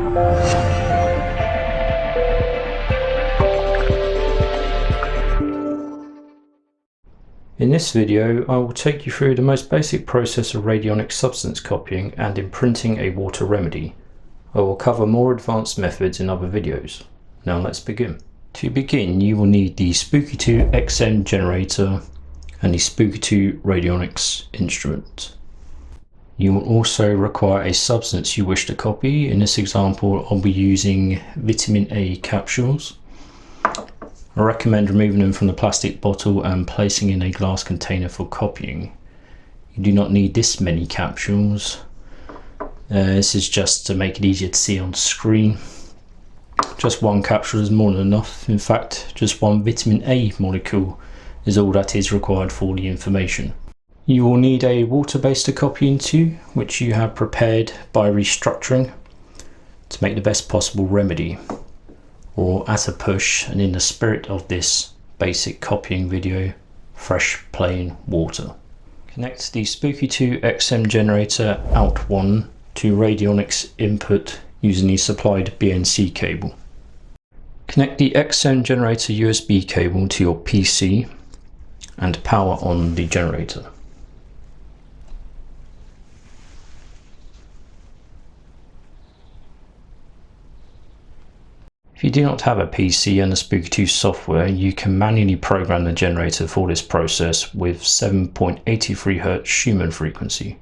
In this video, I will take you through the most basic process of radionic substance copying and imprinting a water remedy. I will cover more advanced methods in other videos. Now let's begin. To begin, you will need the Spooky2 XM generator and the Spooky2 Radionics instrument. You will also require a substance you wish to copy. In this example, I'll be using vitamin A capsules. I recommend removing them from the plastic bottle and placing in a glass container for copying. You do not need this many capsules. This is just to make it easier to see on screen. Just one capsule is more than enough. In fact, just one vitamin A molecule is all that is required for the information. You will need a water base to copy into, which you have prepared by restructuring to make the best possible remedy, or at a push, and in the spirit of this basic copying video, fresh plain water. Connect the Spooky2 XM generator out 1 to Radionics input using the supplied BNC cable. Connect the XM generator USB cable to your PC and power on the generator. If you do not have a PC and the Spooky2 software, you can manually program the generator for this process with 7.83 Hz Schumann frequency.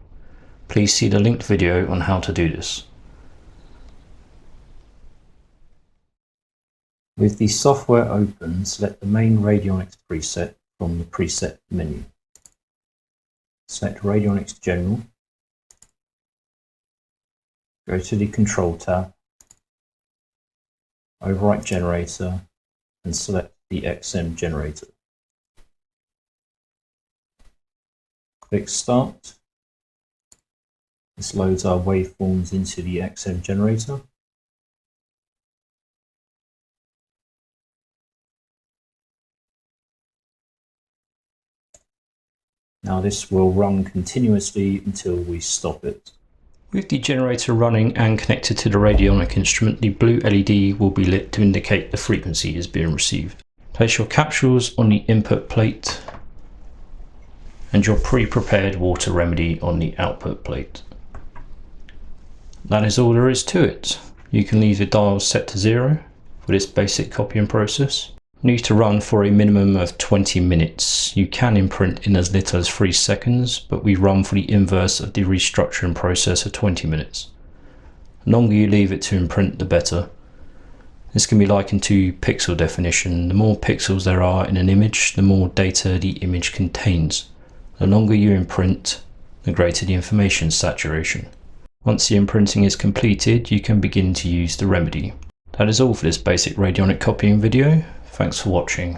Please see the linked video on how to do this. With the software open, select the main Radionics preset from the preset menu. Select Radionics General. Go to the Control tab. Overwrite generator and select the XM generator. Click Start. This loads our waveforms into the XM generator. Now this will run continuously until we stop it. With the generator running and connected to the radionic instrument, the blue LED will be lit to indicate the frequency is being received. Place your capsules on the input plate and your pre-prepared water remedy on the output plate. That is all there is to it. You can leave the dials set to 0 for this basic copying process. Needs to run for a minimum of 20 minutes. You can imprint in as little as 3 seconds, but we run for the inverse of the restructuring process of 20 minutes. The longer you leave it to imprint, the better. This can be likened to pixel definition. The more pixels there are in an image, the more data the image contains. The longer you imprint, the greater the information saturation. Once the imprinting is completed, you can begin to use the remedy. That is all for this basic radionic copying video. Thanks for watching.